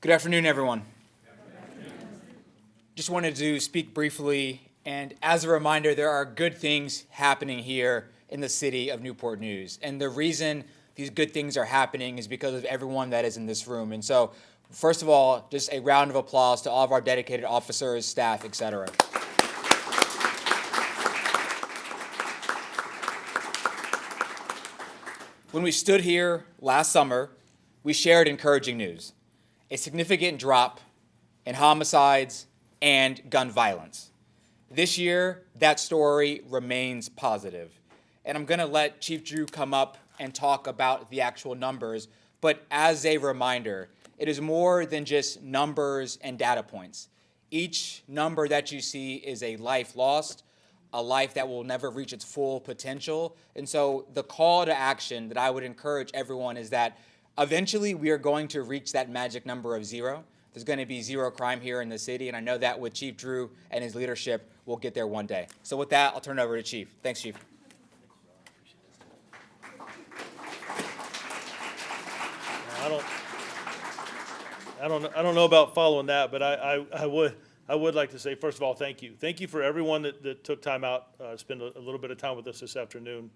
Good afternoon, everyone. Just wanted to speak briefly, and as a reminder, there are good things happening here in the City of Newport News. And the reason these good things are happening is because of everyone that is in this room. And so, first of all, just a round of applause to all of our dedicated officers, staff, etc. When we stood here last summer, we shared encouraging news: a significant drop in homicides and gun violence. This year, that story remains positive. And I'm going to let Chief Drew come up and talk about the actual numbers, but as a reminder, it is more than just numbers and data points. Each number that you see is a life lost, a life that will never reach its full potential. And so the call to action that I would encourage everyone is that eventually we are going to reach that magic number of zero. There's going to be zero crime here in the city, and I know that with Chief Drew and his leadership, we'll get there one day. So with that, I'll turn it over to Chief. Thanks, Chief. I don't know about following that, but I would like to say, first of all, thank you. Thank you for everyone that took time out to spend a little bit of time with us this afternoon.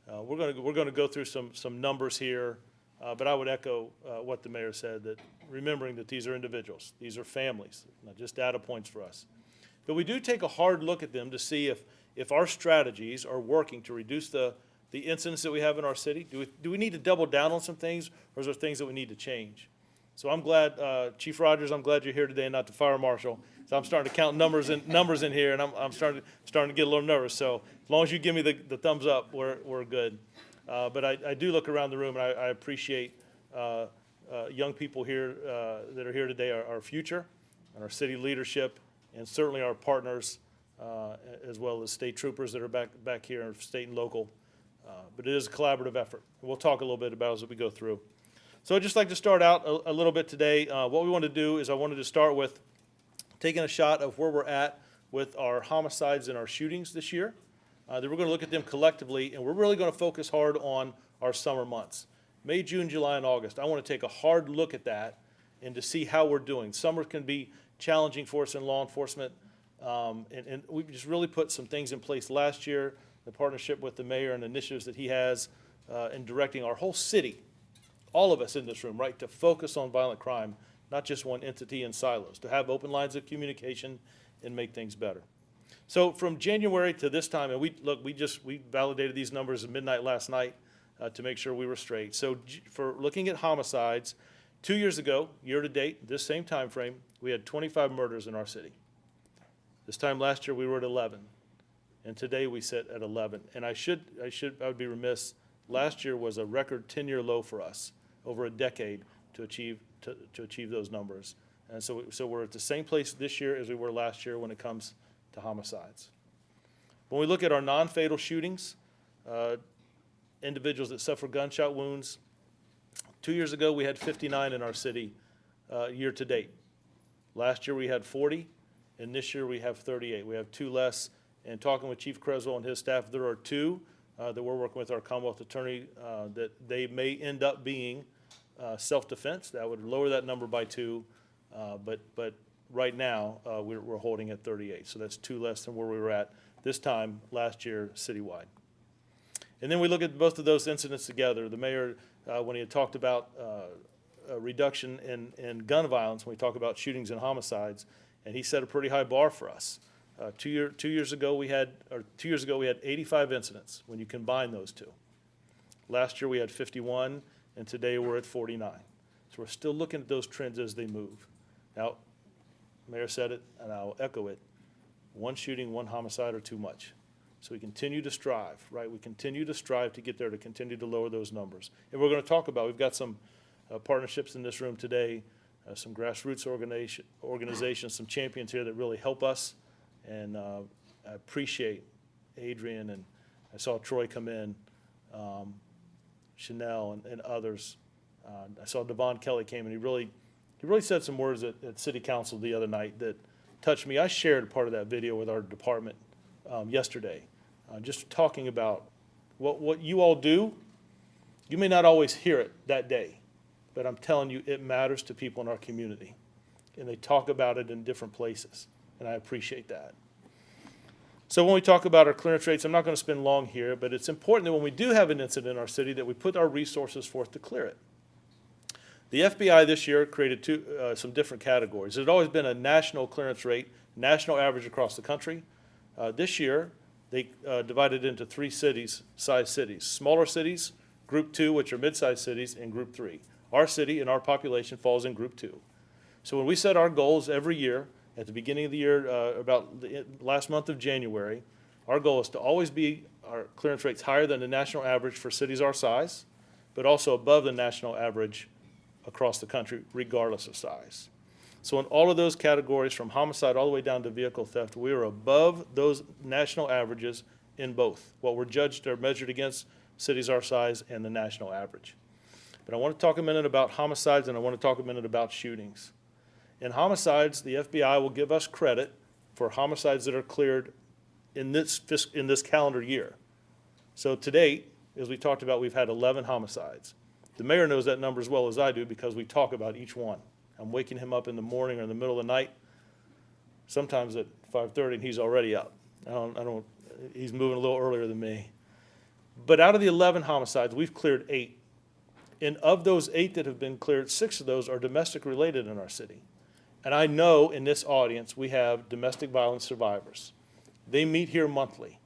We're going to go through some numbers here, but I would echo what the mayor said, that remembering that these are individuals, these are families, not just data points for us. But we do take a hard look at them to see if our strategies are working to reduce the incidents that we have in our city. Do we need to double down on some things, or is there things that we need to change? So I'm glad, Chief Rogers, I'm glad you're here today and not the fire marshal. So I'm starting to count numbers in here, and I'm starting to get a little nervous. So as long as you give me the thumbs up, we're good. But I do look around the room, and I appreciate young people here that are here today, our future, and our city leadership, and certainly our partners, as well as state troopers that are back here, state and local. But it is a collaborative effort. We'll talk a little bit about it as we go through. So I'd just like to start out a little bit today. What we want to do is I wanted to start with taking a shot of where we're at with our homicides and our shootings this year. Then we're going to look at them collectively, and we're really going to focus hard on our summer months. May, June, July, and August. I want to take a hard look at that and to see how we're doing. Summer can be challenging for us in law enforcement, and we just really put some things in place last year, the partnership with the mayor and initiatives that he has in directing our whole city, all of us in this room, right, to focus on violent crime, not just one entity in silos, to have open lines of communication and make things better. So from January to this time, and we validated these numbers at midnight last night to make sure we were straight. So for looking at homicides, 2 years ago, year to date, this same time frame, we had 25 murders in our city. This time last year we were at 11, and today we sit at 11. And I would be remiss. Last year was a record 10-year low for us, over a decade to achieve those numbers. And so we're at the same place this year as we were last year when it comes to homicides. When we look at our non-fatal shootings, individuals that suffer gunshot wounds, 2 years ago we had 59 in our city year to date. Last year we had 40, and this year we have 38. We have 2 less. And talking with Chief Creswell and his staff, there are 2 that we're working with our Commonwealth Attorney that they may end up being self-defense. That would lower that number by 2, but right now we're holding at 38. So that's 2 less than where we were at this time last year citywide. And then we look at both of those incidents together. The mayor, when he had talked about a reduction in gun violence, when we talk about shootings and homicides, and he set a pretty high bar for us. 2 years ago we had 85 incidents when you combine those two. Last year we had 51, and today we're at 49. So we're still looking at those trends as they move. Now, the mayor said it, and I'll echo it: one shooting, one homicide are too much. So we continue to strive, right? We continue to strive to get there, to continue to lower those numbers. And we're going to talk about, we've got some partnerships in this room today, some grassroots organizations, some champions here that really help us. And I appreciate Adrian, and I saw Troy come in, Chanel and others. I saw Devon Kelly came, and he really said some words at City Council the other night that touched me. I shared part of that video with our department yesterday, just talking about what you all do. You may not always hear it that day, but I'm telling you, it matters to people in our community. And they talk about it in different places, and I appreciate that. So when we talk about our clearance rates, I'm not going to spend long here, but it's important that when we do have an incident in our city that we put our resources forth to clear it. The FBI this year created some different categories. There's always been a national clearance rate, national average across the country. This year, they divided into three size cities. Smaller cities, Group 2, which are mid-sized cities, and Group 3. Our city and our population falls in Group 2. So when we set our goals every year, at the beginning of the year, about the last month of January, our goal is to always be our clearance rates higher than the national average for cities our size, but also above the national average across the country, regardless of size. So in all of those categories, from homicide all the way down to vehicle theft, we are above those national averages in both. What we're judged or measured against, cities our size and the national average. But I want to talk a minute about homicides, and I want to talk a minute about shootings. In homicides, the FBI will give us credit for homicides that are cleared in this calendar year. So to date, as we talked about, we've had 11 homicides. The mayor knows that number as well as I do because we talk about each one. I'm waking him up in the morning or in the middle of the night, sometimes at 5:30, and he's already up. He's moving a little earlier than me. But out of the 11 homicides, we've cleared 8. And of those 8 that have been cleared, 6 of those are domestic related in our city. And I know in this audience we have domestic violence survivors. They meet here monthly,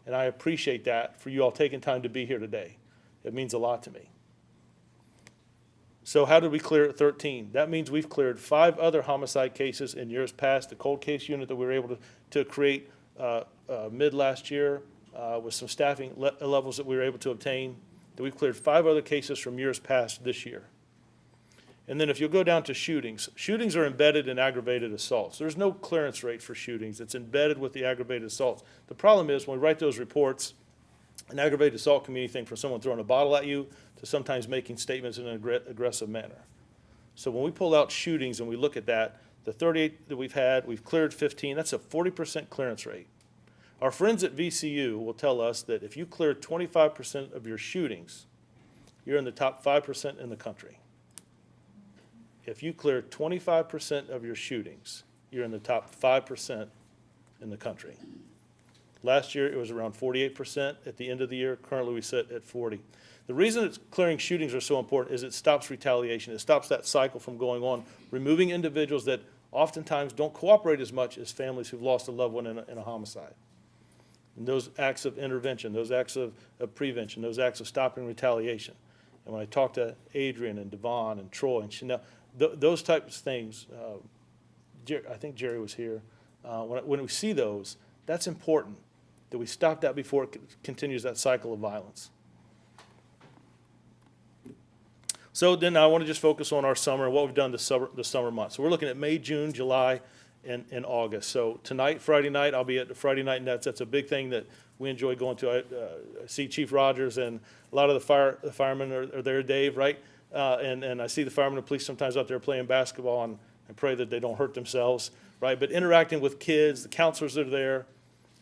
and I appreciate that for you all taking time to be here today. It means a lot to me. So how did we clear 13? That means we've cleared 5 other homicide cases in years past. The cold case unit that we were able to create mid last year with some staffing levels that we were able to obtain, that we've cleared 5 other cases from years past this year. And then if you go down to shootings, shootings are embedded in aggravated assaults. There's no clearance rate for shootings. It's embedded with the aggravated assaults. The problem is when we write those reports, an aggravated assault can mean anything from someone throwing a bottle at you to sometimes making statements in an aggressive manner. So when we pull out shootings and we look at that, the 38 that we've had, we've cleared 15. That's a 40% clearance rate. Our friends at VCU will tell us that if you clear 25% of your shootings, you're in the top 5% in the country. If you clear 25% of your shootings, you're in the top 5% in the country. Last year, it was around 48% at the end of the year. Currently, we sit at 40. The reason it's clearing shootings are so important is it stops retaliation. It stops that cycle from going on, removing individuals that oftentimes don't cooperate as much as families who've lost a loved one in a homicide. And those acts of intervention, those acts of prevention, those acts of stopping retaliation. And when I talk to Adrian and Devon and Troy and Chanel, those types of things, I think Jerry was here, when we see those, that's important, that we stop that before it continues that cycle of violence. So then I want to just focus on our summer and what we've done this summer months. So we're looking at May, June, July, and August. So tonight, Friday night, I'll be at the Friday Night Nets. That's a big thing that we enjoy going to. I see Chief Rogers and a lot of the firemen are there, Dave, right? And I see the firemen and police sometimes out there playing basketball, and I pray that they don't hurt themselves, right? But interacting with kids, the counselors that are there,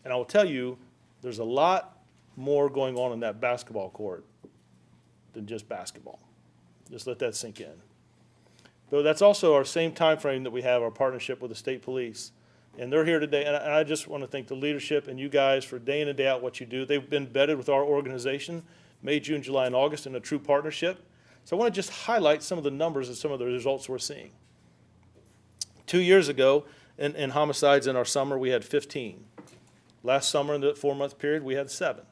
and I will tell you, there's a lot more going on in that basketball court than just basketball. Just let that sink in. But that's also our same time frame that we have our partnership with the state police. And they're here today, and I just want to thank the leadership and you guys for day in and day out what you do. They've been embedded with our organization May, June, July, and August in a true partnership. So I want to just highlight some of the numbers and some of the results we're seeing. 2 years ago, in homicides in our summer, we had 15. Last summer, in the 4-month period, we had 7.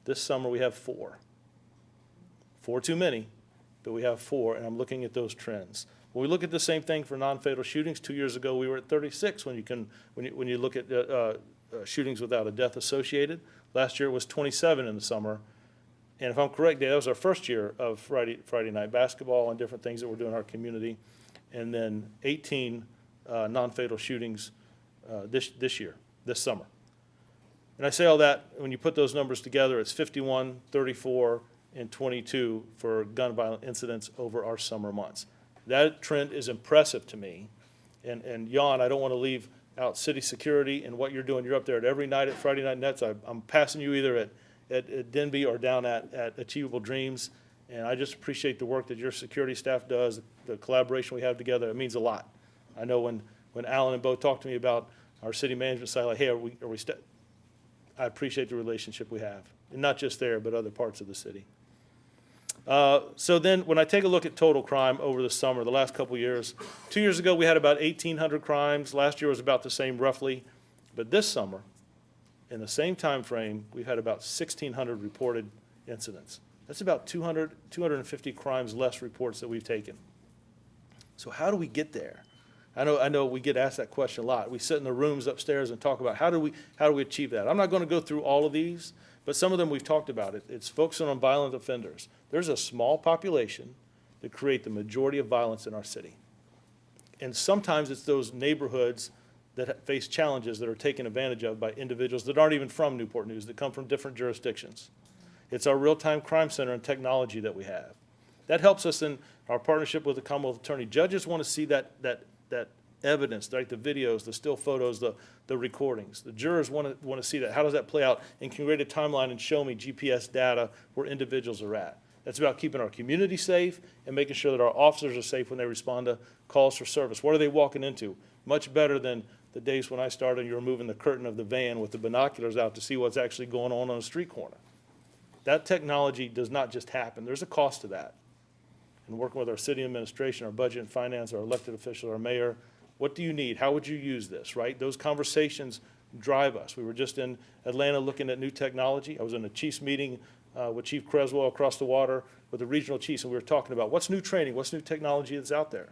This summer, we have 4. 4 too many, but we have 4, and I'm looking at those trends. When we look at the same thing for non-fatal shootings, 2 years ago, we were at 36 when you look at shootings without a death associated. Last year, it was 27 in the summer. And if I'm correct, Dave, that was our first year of Friday night basketball and different things that we're doing in our community. And then 18 non-fatal shootings this summer. And I say all that, when you put those numbers together, it's 51, 34, and 22 for gun violent incidents over our summer months. That trend is impressive to me. And Jan, I don't want to leave out city security and what you're doing. You're up there at every night at Friday Night Nets. I'm passing you either at Denby or down at Achievable Dreams. And I just appreciate the work that your security staff does, the collaboration we have together. It means a lot. I know when Alan and Bo talked to me about our city management side, like, hey, I appreciate the relationship we have. And not just there, but other parts of the city. So then when I take a look at total crime over the summer, the last couple of years, 2 years ago we had about 1,800 crimes. Last year was about the same roughly. But this summer, in the same time frame, we've had about 1,600 reported incidents. That's about 250 crimes less reports that we've taken. So how do we get there? I know we get asked that question a lot. We sit in the rooms upstairs and talk about how do we achieve that? I'm not going to go through all of these, but some of them we've talked about. It's focusing on violent offenders. There's a small population that create the majority of violence in our city. And sometimes it's those neighborhoods that face challenges that are taken advantage of by individuals that aren't even from Newport News, that come from different jurisdictions. It's our real-time crime center and technology that we have. That helps us in our partnership with the Commonwealth Attorney. Judges want to see that evidence, like the videos, the still photos, the recordings. The jurors want to see that. How does that play out? And can create a timeline and show me GPS data where individuals are at. That's about keeping our community safe and making sure that our officers are safe when they respond to calls for service. What are they walking into? Much better than the days when I started, you were moving the curtain of the van with the binoculars out to see what's actually going on a street corner. That technology does not just happen. There's a cost to that. And working with our city administration, our budget and finance, our elected officials, our mayor, what do you need? How would you use this, right? Those conversations drive us. We were just in Atlanta looking at new technology. I was in a chiefs meeting with Chief Creswell across the water with the regional chiefs, and we were talking about what's new training, what's new technology that's out there.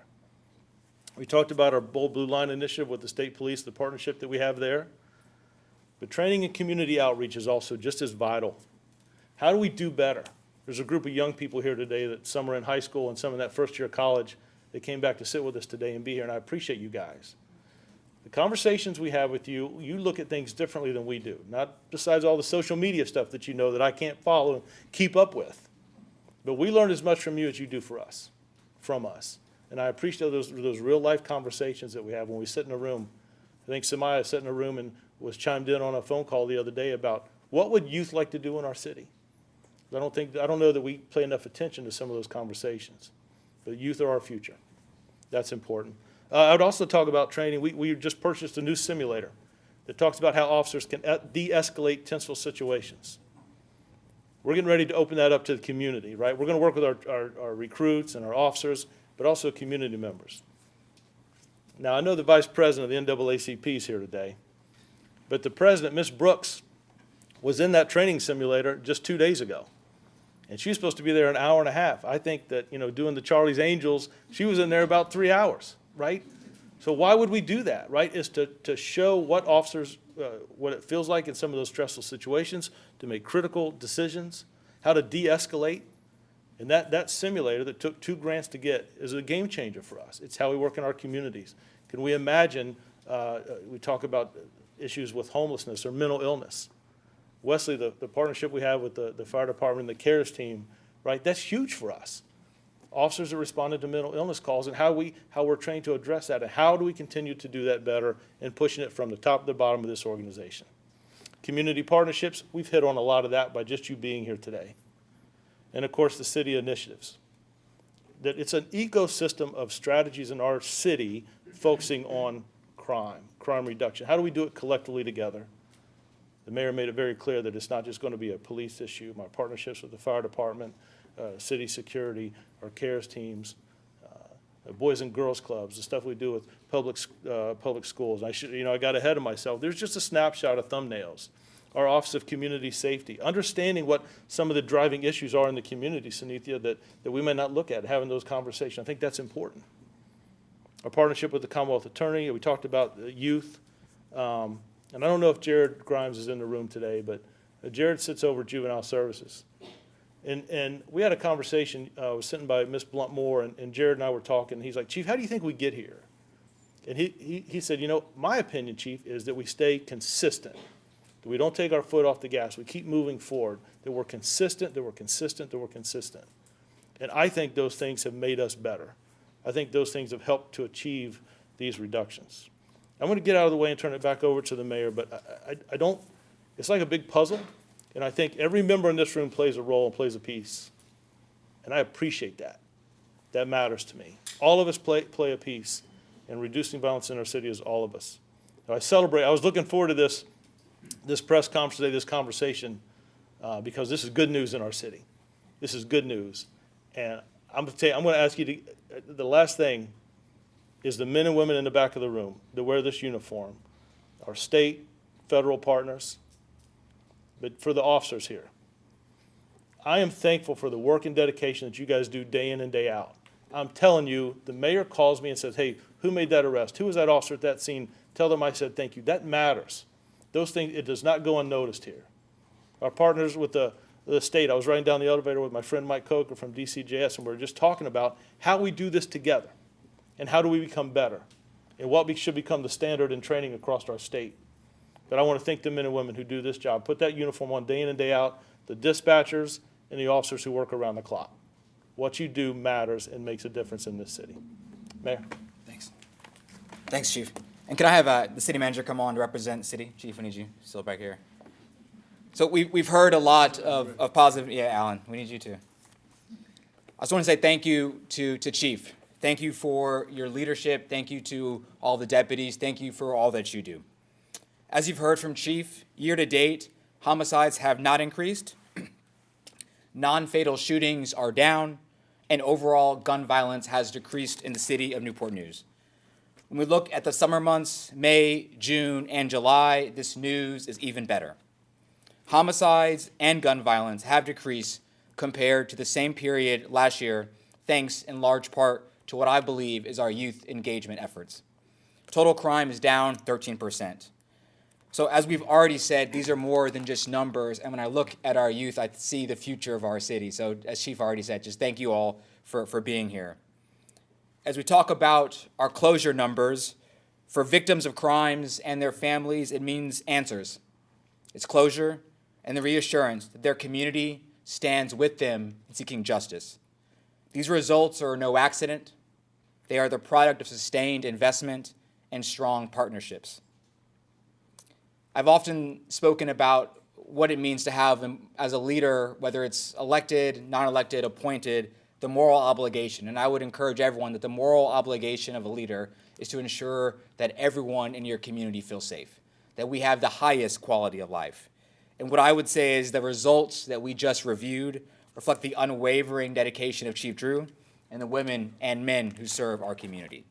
We talked about our Bold Blue Line initiative with the state police, the partnership that we have there. But training and community outreach is also just as vital. How do we do better? There's a group of young people here today that some are in high school and some in that first year of college. They came back to sit with us today and be here, and I appreciate you guys. The conversations we have with you, you look at things differently than we do. Not besides all the social media stuff that you know that I can't follow and keep up with. But we learn as much from you as you do from us. And I appreciate those real life conversations that we have when we sit in a room. I think Samaya sat in a room and was chimed in on a phone call the other day about what would youth like to do in our city? I don't know that we pay enough attention to some of those conversations. But youth are our future. That's important. I would also talk about training. We just purchased a new simulator that talks about how officers can de-escalate tenseful situations. We're getting ready to open that up to the community, right? We're going to work with our recruits and our officers, but also community members. Now, I know the vice president of the NAACP is here today, but the president, Ms. Brooks, was in that training simulator just 2 days ago. And she was supposed to be there an hour and a half. I think that, doing the Charlie's Angels, she was in there about 3 hours, right? So why would we do that, right? Is to show what officers, what it feels like in some of those stressful situations, to make critical decisions, how to de-escalate. And that simulator that took 2 grants to get is a game changer for us. It's how we work in our communities. Can we imagine, we talk about issues with homelessness or mental illness. Wesley, the partnership we have with the fire department and the CARES team, right, that's huge for us. Officers that responded to mental illness calls and how we're trained to address that and how do we continue to do that better and pushing it from the top to the bottom of this organization. Community partnerships, we've hit on a lot of that by just you being here today. And of course, the city initiatives. That it's an ecosystem of strategies in our city focusing on crime reduction. How do we do it collectively together? The mayor made it very clear that it's not just going to be a police issue. My partnerships with the fire department, city security, our CARES teams, boys and girls clubs, the stuff we do with public schools. I got ahead of myself. There's just a snapshot of thumbnails. Our Office of Community Safety, understanding what some of the driving issues are in the community, Sunithya, that we may not look at, having those conversations. I think that's important. Our partnership with the Commonwealth Attorney, we talked about youth. And I don't know if Jared Grimes is in the room today, but Jared sits over juvenile services. And we had a conversation, I was sitting by Ms. Blunt-Moore, and Jared and I were talking. He's like, Chief, how do you think we get here? And he said, my opinion, Chief, is that we stay consistent, that we don't take our foot off the gas. We keep moving forward, that we're consistent, that we're consistent, that we're consistent. And I think those things have made us better. I think those things have helped to achieve these reductions. I'm going to get out of the way and turn it back over to the mayor, but I don't, it's like a big puzzle, and I think every member in this room plays a role and plays a piece. And I appreciate that. That matters to me. All of us play a piece in reducing violence in our city as all of us. I was looking forward to this press conference today, this conversation, because this is good news in our city. This is good news. And I'm going to ask you the last thing is the men and women in the back of the room that wear this uniform, our state, federal partners, but for the officers here. I am thankful for the work and dedication that you guys do day in and day out. I'm telling you, the mayor calls me and says, hey, who made that arrest? Who was that officer at that scene? Tell them I said thank you. That matters. Those things, it does not go unnoticed here. Our partners with the state, I was riding down the elevator with my friend Mike Coker from DCJS, and we were just talking about how we do this together and how do we become better and what should become the standard in training across our state. But I want to thank the men and women who do this job, put that uniform on day in and day out, the dispatchers and the officers who work around the clock. What you do matters and makes a difference in this city. Mayor. Thanks. Thanks, Chief. And can I have the city manager come on to represent the city? Chief, we need you still back here. So we've heard a lot of positive, yeah, Alan, we need you too. I just want to say thank you to Chief. Thank you for your leadership. Thank you to all the deputies. Thank you for all that you do. As you've heard from Chief, year to date, homicides have not increased. Non-fatal shootings are down, and overall gun violence has decreased in the city of Newport News. When we look at the summer months, May, June, and July, this news is even better. Homicides and gun violence have decreased compared to the same period last year, thanks in large part to what I believe is our youth engagement efforts. Total crime is down 13%. So as we've already said, these are more than just numbers, and when I look at our youth, I see the future of our city. So as Chief already said, just thank you all for being here. As we talk about our closure numbers, for victims of crimes and their families, it means answers. It's closure and the reassurance that their community stands with them in seeking justice. These results are no accident. They are the product of sustained investment and strong partnerships. I've often spoken about what it means to have, as a leader, whether it's elected, non-elected, appointed, the moral obligation. And I would encourage everyone that the moral obligation of a leader is to ensure that everyone in your community feels safe, that we have the highest quality of life. And what I would say is the results that we just reviewed reflect the unwavering dedication of Chief Drew and the women and men who serve our community.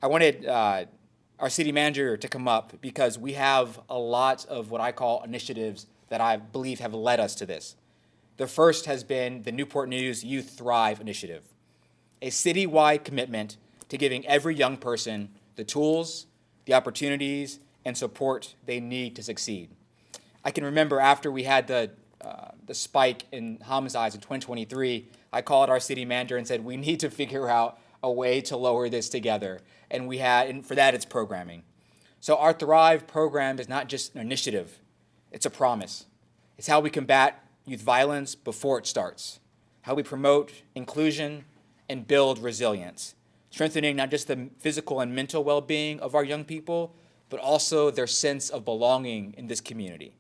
I wanted our city manager to come up because we have a lot of what I call initiatives that I believe have led us to this. The first has been the Newport News Youth Thrive Initiative, a citywide commitment to giving every young person the tools, the opportunities, and support they need to succeed. I can remember after we had the spike in homicides in 2023, I called our city manager and said, we need to figure out a way to lower this together. And for that, it's programming. So our Thrive program is not just an initiative, it's a promise. It's how we combat youth violence before it starts, how we promote inclusion and build resilience, strengthening not just the physical and mental well-being of our young people, but also their sense of belonging in this community.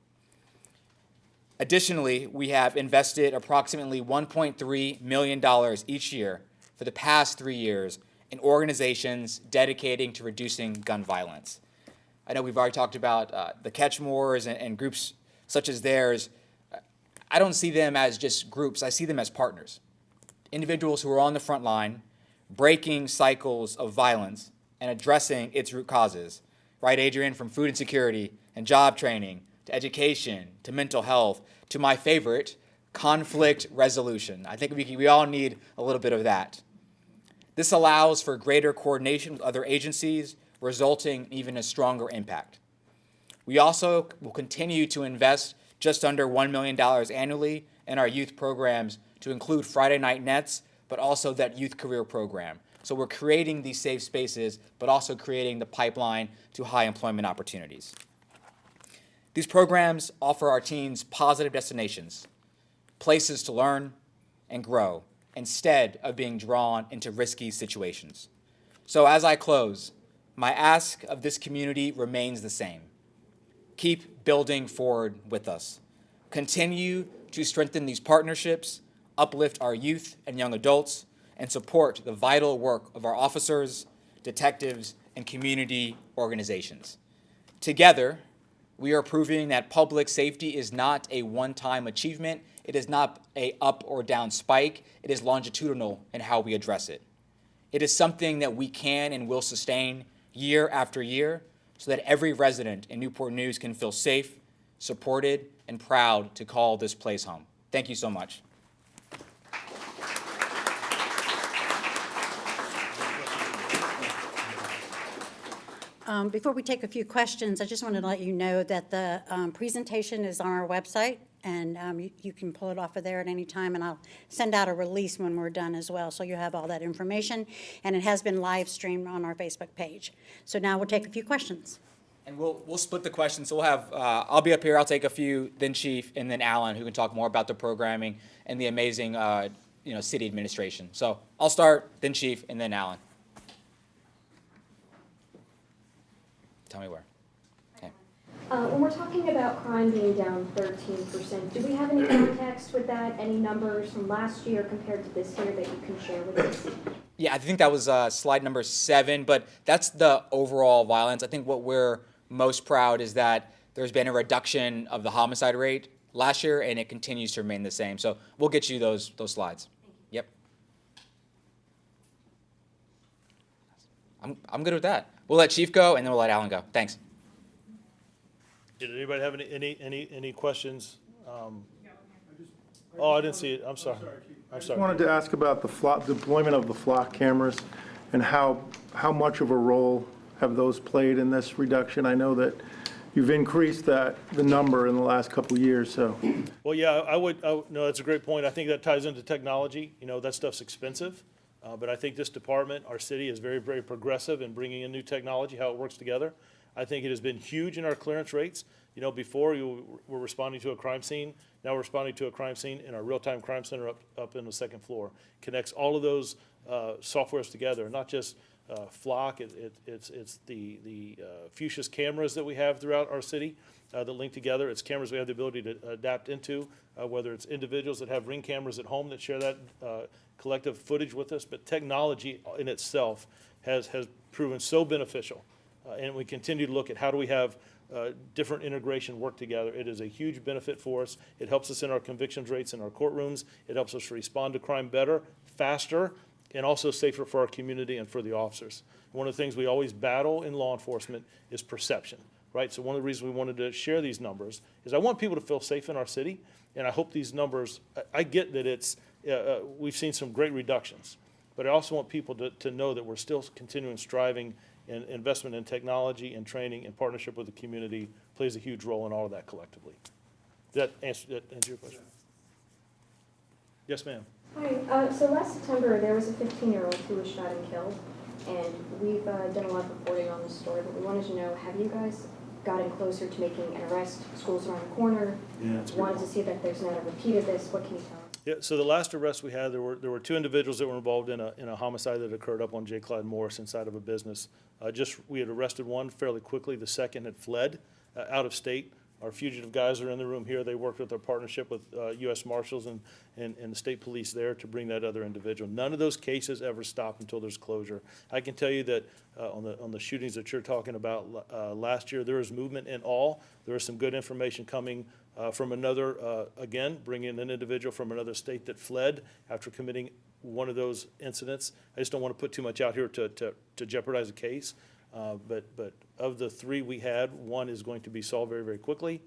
Additionally, we have invested approximately $1.3 million each year for the past 3 years in organizations dedicating to reducing gun violence. I know we've already talked about the Catchmores and groups such as theirs. I don't see them as just groups. I see them as partners, individuals who are on the front line, breaking cycles of violence and addressing its root causes. Right, Adrian, from food insecurity and job training to education to mental health to my favorite, conflict resolution. I think we all need a little bit of that. This allows for greater coordination with other agencies, resulting in even a stronger impact. We also will continue to invest just under $1 million annually in our youth programs to include Friday Night Nets, but also that youth career program. So we're creating these safe spaces, but also creating the pipeline to high employment opportunities. These programs offer our teens positive destinations, places to learn and grow, instead of being drawn into risky situations. So as I close, my ask of this community remains the same. Keep building forward with us. Continue to strengthen these partnerships, uplift our youth and young adults, and support the vital work of our officers, detectives, and community organizations. Together, we are proving that public safety is not a one-time achievement. It is not a up or down spike. It is longitudinal in how we address it. It is something that we can and will sustain year after year so that every resident in Newport News can feel safe, supported, and proud to call this place home. Thank you so much. Before we take a few questions, I just wanted to let you know that the presentation is on our website, and you can pull it off of there at any time, and I'll send out a release when we're done as well, so you have all that information, and it has been live streamed on our Facebook page. So now we'll take a few questions. And we'll split the questions. So we'll have, I'll be up here, I'll take a few, then Chief, and then Alan, who can talk more about the programming and the amazing city administration. So I'll start, then Chief, and then Alan. Tell me where. Okay. When we're talking about crime being down 13%, do we have any context with that? Any numbers from last year compared to this year that you can share with us? Yeah, I think that was slide number 7, but that's the overall violence. I think what we're most proud is that there's been a reduction of the homicide rate last year, and it continues to remain the same. So we'll get you those slides. Yep. I'm good with that. We'll let Chief go, and then we'll let Alan go. Thanks. Did anybody have any questions? Oh, I didn't see it. I'm sorry. I'm I sorry. wanted to ask about the deployment of the flock cameras and how much of a role have those played in this reduction? I know that you've increased the number in the last couple of years, so. Well, yeah, no, that's a great point. I think that ties into technology. That stuff's expensive. But I think this department, our city, is very, very progressive in bringing in new technology, how it works together. I think it has been huge in our clearance rates. Before you were responding to a crime scene, now we're responding to a crime scene in our real-time crime center up in the second floor. Connects all of those softwares together, not just Flock, it's the Fuchsia's cameras that we have throughout our city that link together. It's cameras we have the ability to adapt into, whether it's individuals that have Ring cameras at home that share that collective footage with us, but technology in itself has proven so beneficial. And we continue to look at how do we have different integration work together. It is a huge benefit for us. It helps us in our convictions rates in our courtrooms. It helps us respond to crime better, faster, and also safer for our community and for the officers. One of the things we always battle in law enforcement is perception, right? So one of the reasons we wanted to share these numbers is I want people to feel safe in our city, and I hope these numbers, I get that we've seen some great reductions, but I also want people to know that we're still continuing striving, and investment in technology and training and partnership with the community plays a huge role in all of that collectively. Did that answer your question? Yes, ma'am. Hi, so last September there was a 15-year-old who was shot and killed, and we've done a lot of reporting on this story, but we wanted to know, have you guys gotten closer to making an arrest? School's around the corner. Yeah, wanted to see that there's not a repeat of this. What can you tell us? Yeah, so the last arrest we had, there were 2 individuals that were involved in a homicide that occurred up on J. Clyde Morris inside of a business. We had arrested one fairly quickly. The second had fled out of state. Our fugitive guys are in the room here. They worked with our partnership with U.S. Marshals and the state police there to bring that other individual. None of those cases ever stop until there's closure. I can tell you that on the shootings that you're talking about last year, there was movement in all. There was some good information coming from another, again, bringing an individual from another state that fled after committing one of those incidents. I just don't want to put too much out here to jeopardize a case. But of the 3 we had, 1 is going to be solved very, very quickly.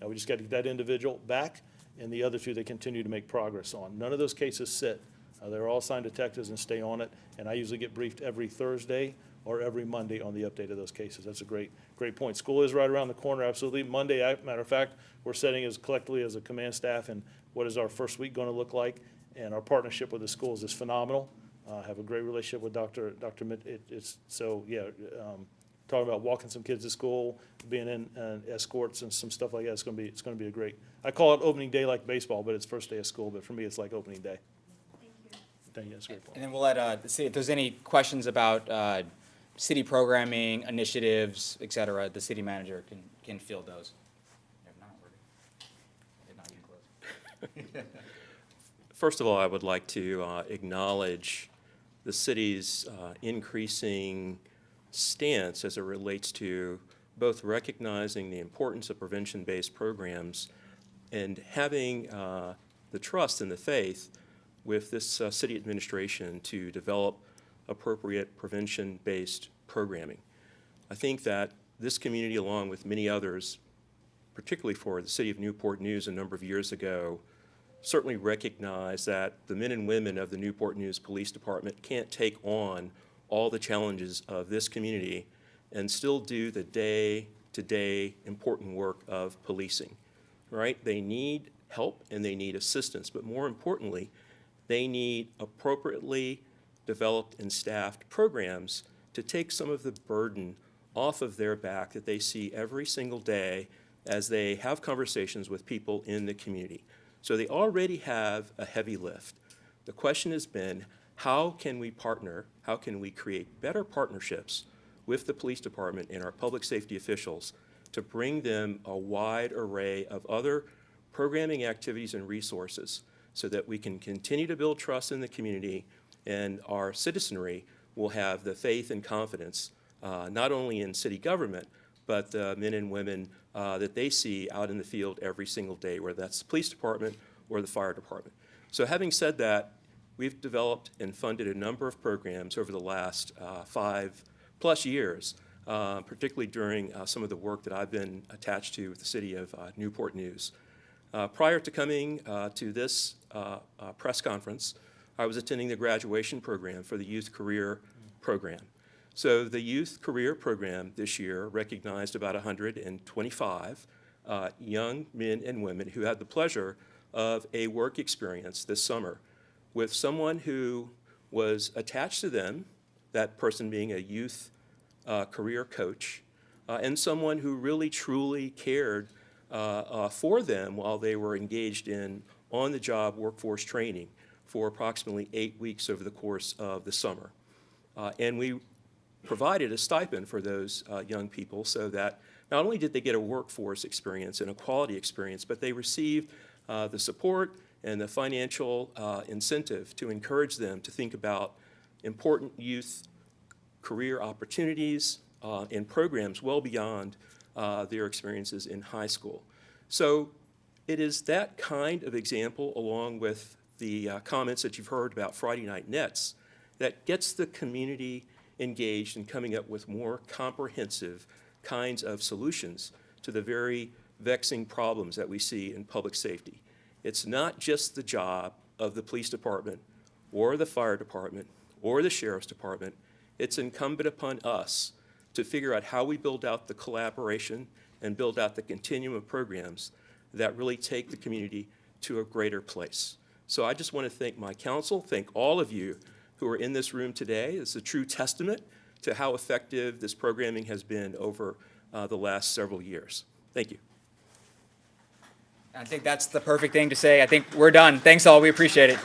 We just got to get that individual back, and the other 2 they continue to make progress on. None of those cases sit. They're all assigned detectives and stay on it, and I usually get briefed every Thursday or every Monday on the update of those cases. That's a great point. School is right around the corner, absolutely. Monday, matter of fact, we're setting collectively as a command staff and what is our first week going to look like, and our partnership with the schools is phenomenal. Have a great relationship with Dr. Talking about walking some kids to school, being in escorts and some stuff like that. It's going to be a great. I call it opening day like baseball, but it's first day of school. But for me, it's like opening day. Thank you. That's a great point. And then we'll let see if there's any questions about city programming, initiatives, et cetera. The city manager can field those. If not, we're not even close. First of all, I would like to acknowledge the city's increasing stance as it relates to both recognizing the importance of prevention-based programs and having the trust and the faith with this city administration to develop appropriate prevention-based programming. I think that this community, along with many others, particularly for the City of Newport News a number of years ago, certainly recognize that the men and women of the Newport News Police Department can't take on all the challenges of this community and still do the day-to-day important work of policing, right? They need help and they need assistance, but more importantly, they need appropriately developed and staffed programs to take some of the burden off of their back that they see every single day as they have conversations with people in the community. So they already have a heavy lift. The question has been, how can we partner, how can we create better partnerships with the police department and our public safety officials to bring them a wide array of other programming activities and resources so that we can continue to build trust in the community and our citizenry will have the faith and confidence not only in city government, but the men and women that they see out in the field every single day, whether that's the police department or the fire department. So having said that, we've developed and funded a number of programs over the last 5+ years, particularly during some of the work that I've been attached to with the City of Newport News. Prior to coming to this press conference, I was attending the graduation program for the Youth Career Program. So the Youth Career Program this year recognized about 125 young men and women who had the pleasure of a work experience this summer with someone who was attached to them, that person being a youth career coach, and someone who really truly cared for them while they were engaged in on-the-job workforce training for approximately 8 weeks over the course of the summer. And we provided a stipend for those young people so that not only did they get a workforce experience and a quality experience, but they received the support and the financial incentive to encourage them to think about important youth career opportunities and programs well beyond their experiences in high school. So it is that kind of example, along with the comments that you've heard about Friday Night Nets, that gets the community engaged in coming up with more comprehensive kinds of solutions to the very vexing problems that we see in public safety. It's not just the job of the police department or the fire department or the sheriff's department. It's incumbent upon us to figure out how we build out the collaboration and build out the continuum of programs that really take the community to a greater place. So I just want to thank my council, thank all of you who are in this room today. It's a true testament to how effective this programming has been over the last several years. Thank you. I think that's the perfect thing to say. I think we're done. Thanks all. We appreciate it.